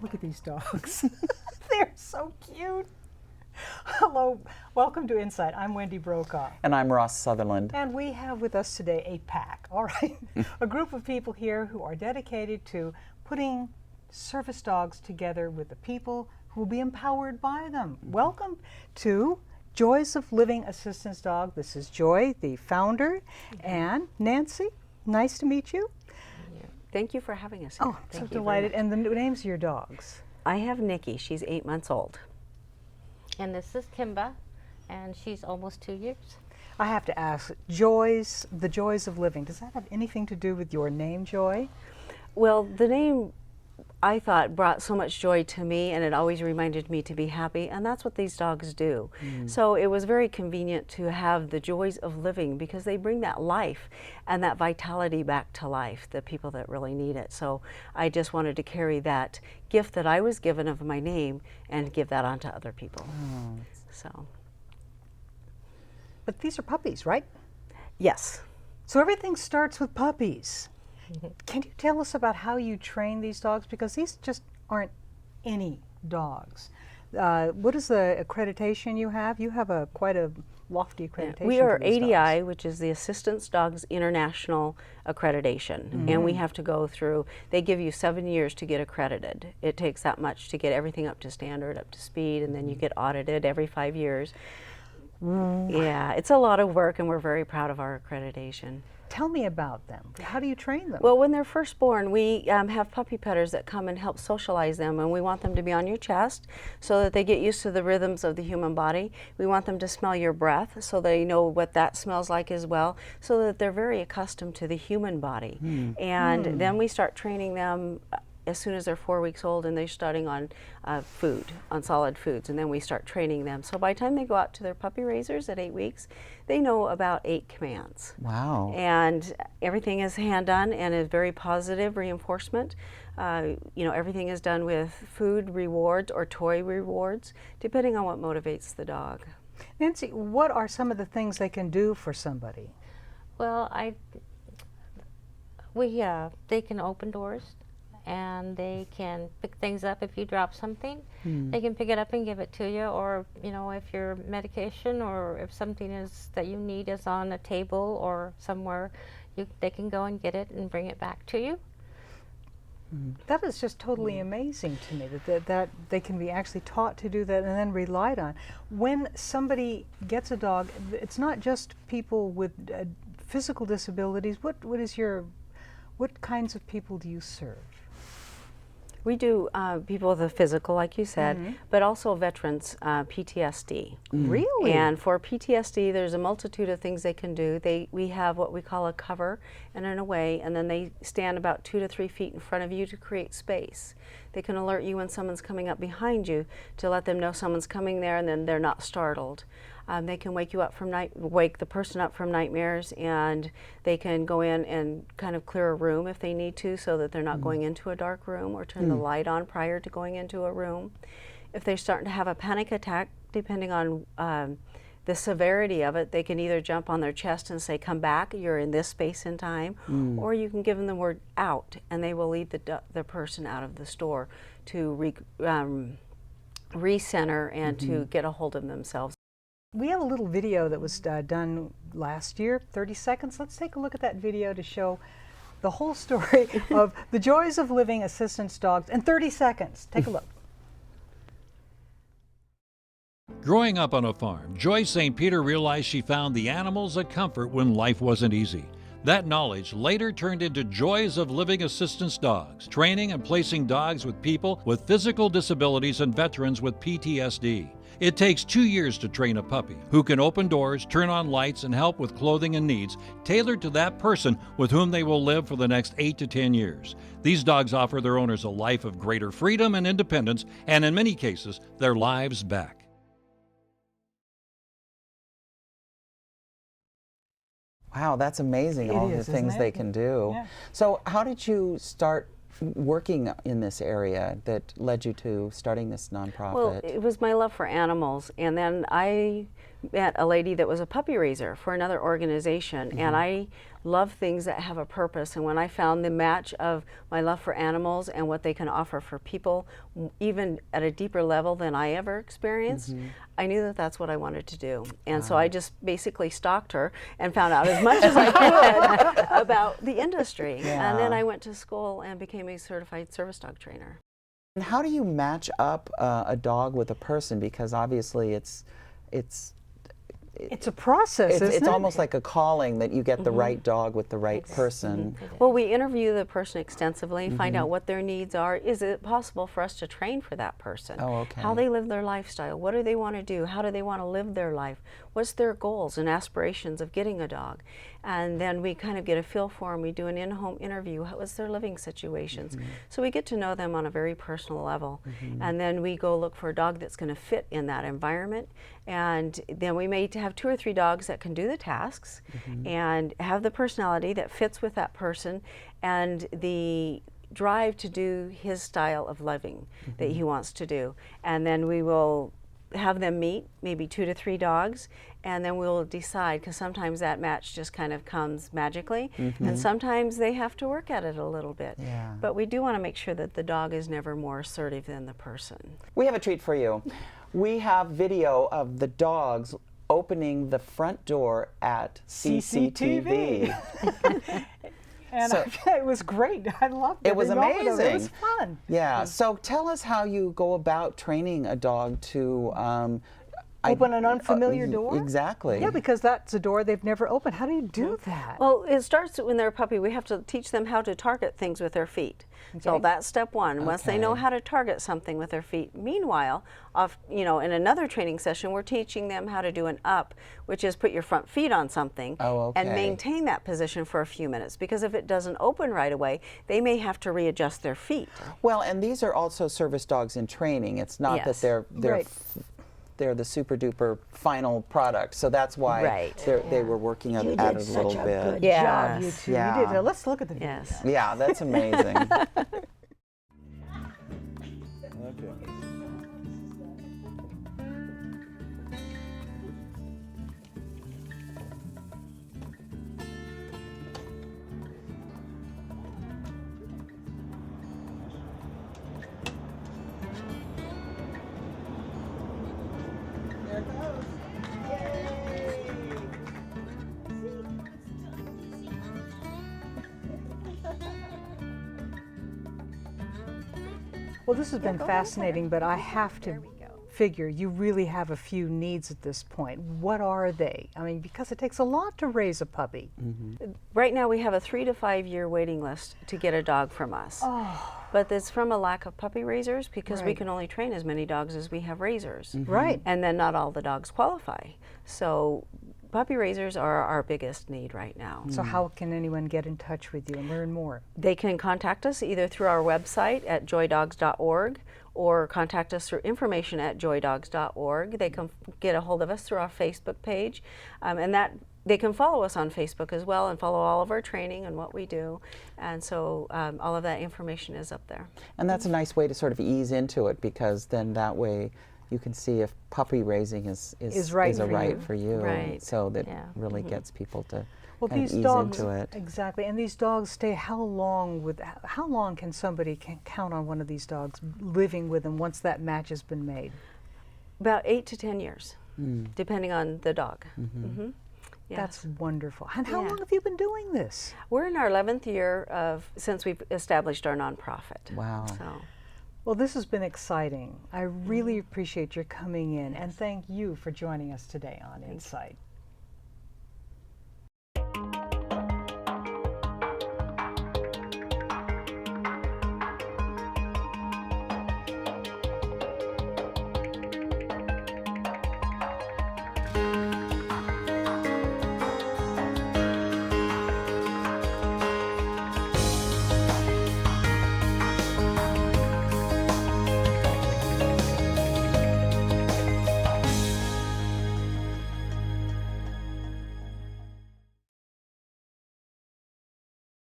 Look at these dogs. They're so cute. Hello, welcome to InSight. I'm Wendy Brokaw. And I'm Ross Sutherland. And we have with us today a pack, all right? A group of people here who are dedicated to putting service dogs together with the people who will be empowered by them. Welcome to Joys of Living Assistance Dog. This is Joy, the founder, and Nancy. Nice to meet you. Thank you for having us here. Oh, so delighted. And the names of your dogs? I have Nikki. She's 8 months old. And this is Kimba, and she's almost 2 years. I have to ask, Joys, the Joys of Living, does that have anything to do with your name, Joy? Well, the name, I thought, brought so much joy to me, and it always reminded me to be happy, and that's what these dogs do. So it was very convenient to have the joys of living, because they bring that life and that vitality back to life, the people that really need it. So I just wanted to carry that gift that I was given of my name and give that on to other people. So. But these are puppies, right? Yes. So everything starts with puppies. Can you tell us about how you train these dogs? Because these just aren't any dogs. What is the accreditation you have? You have quite a lofty accreditation. We are for these ADI, dogs. which is the Assistance Dogs International Accreditation, and we have to go through, they give you 7 years to get accredited. It takes that much to get everything up to standard, up to speed, and then you get audited every 5 years. Yeah, it's a lot of work, and we're very proud of our accreditation. Tell me about them. How do you train them? Well, when they're first born, we have puppy petters that come and help socialize them, and we want them to be on your chest so that they get used to the rhythms of the human body. We want them to smell your breath so they know what that smells like as well, so that they're very accustomed to the human body. And then we start training them as soon as they're 4 weeks old, and they're starting on food, on solid foods, and then we start training them. So by the time they go out to their puppy raisers at 8 weeks, they know about 8 commands. Wow. And everything is hand done and is very positive reinforcement. You know, everything is done with food rewards or toy rewards, depending on what motivates the dog. Nancy, what are some of the things they can do for somebody? Well, they can open doors, and they can pick things up. If you drop something, they can pick it up and give it to you, or you know, if your medication or if something is that you need is on a table or somewhere, they can go and get it and bring it back to you. That is just totally amazing to me, that they can be actually taught to do that and then relied on. When somebody gets a dog, it's not just people with physical disabilities. What kinds of people do you serve? We do people with a physical, like you said, but also veterans, PTSD. Really? And for PTSD, there's a multitude of things they can do. We have what we call a cover and an away, and then they stand about 2 to 3 feet in front of you to create space. They can alert you when someone's coming up behind you to let them know someone's coming there, and then they're not startled. They can wake the person up from nightmares, and they can go in and kind of clear a room if they need to, so that they're not going into a dark room, or turn the light on prior to going into a room. If they're starting to have a panic attack, depending on the severity of it, they can either jump on their chest and say, "Come back, you're in this space and time," or you can give them the word "out," and they will lead the person out of the store to recenter and to get a hold of themselves. We have a little video that was done last year, 30 seconds. Let's take a look at that video to show the whole story of the joys of living assistance dogs in 30 seconds. Take a look. Growing up on a farm, Joy St. Peter realized she found the animals a comfort when life wasn't easy. That knowledge later turned into Joys of Living Assistance Dogs, training and placing dogs with people with physical disabilities and veterans with PTSD. It takes 2 years to train a puppy who can open doors, turn on lights, and help with clothing and needs tailored to that person with whom they will live for the next 8 to 10 years. These dogs offer their owners a life of greater freedom and independence, and in many cases, their lives back. Wow, that's amazing, all the things they can do. Yeah. So how did you start working in this area that led you to starting this nonprofit? Well, it was my love for animals, and then I met a lady that was a puppy raiser for another organization, and I love things that have a purpose. And when I found the match of my love for animals and what they can offer for people, even at a deeper level than I ever experienced, I knew that that's what I wanted to do. And so I just basically stalked her and found out as much as I could about the industry. And then I went to school and became a certified service dog trainer. And how do you match up a dog with a person? Because obviously it's It's a process, isn't it? It's almost like a calling that you get the right dog with the right person. Well, we interview the person extensively, find out what their needs are. Is it possible for us to train for that person? Oh, okay. How they live their lifestyle. What do they want to do? How do they want to live their life? What's their goals and aspirations of getting a dog? And then we kind of get a feel for them. We do an in-home interview. What's their living situations? So we get to know them on a very personal level. And then we go look for a dog that's going to fit in that environment. And then we may have 2 or 3 dogs that can do the tasks and have the personality that fits with that person and the drive to do his style of living that he wants to do. And then we will have them meet maybe 2 to 3 dogs, and then we'll decide, because sometimes that match just kind of comes magically, and sometimes they have to work at it a little bit. But we do want to make sure that the dog is never more assertive than the person. We have a treat for you. We have video of the dogs opening the front door at CCTV. And So- it was great. I loved it. It was Every moment of it. It was amazing. fun. Yeah, so tell us how you go about training a dog to Open an unfamiliar door? Exactly. Yeah, because that's a door they've never opened. How do you do that? Well, it starts when they're a puppy. We have to teach them how to target things with their feet. So Okay. that's step one. Once they know Okay. how to target something with their feet. Meanwhile, in another training session, we're teaching them how to do an up, which is put your front feet on something Oh, and okay. maintain that position for a few minutes. Because if it doesn't open right away, they may have to readjust their feet. Well, and these are also service dogs in training. It's not Yes. that Right. they're the super duper final product. So that's why Right. they were working at it a little bit. Good Yes. job, you two. Yeah. You did. Let's look at the video. Yes. Yeah, that's amazing. Well, this has been fascinating, but I have to figure you really have a few needs at this point. What are they? I mean, because it takes a lot to raise a puppy. Right now we have a 3 to 5 year waiting list to get a dog from us. But it's from a lack of puppy raisers because we Right. can only train as many dogs as we have raisers. Right. And then not all the dogs qualify. So puppy raisers are our biggest need right now. So how can anyone get in touch with you and learn more? They can contact us either through our website at joydogs.org or contact us through information at joydogs.org. They can get a hold of us through our Facebook page, and that they can follow us on Facebook as well and follow all of our training and what we do. And so all of that information is up there. And that's a nice way to sort of ease into it, because then that way you can see if puppy raising is right a for right you. for you. Right. So that Yeah. really gets people to Well, kind of these ease dogs, into it. exactly, and these dogs stay how long can somebody count on one of these dogs living with them once that match has been made? About 8 to 10 years, depending on the dog. Yes. That's wonderful. And how Yeah. long have you been doing this? We're in our 11th year since we've established our nonprofit. Wow. So. Well, this has been exciting. I really appreciate your coming in, and thank you for joining us today on InSight.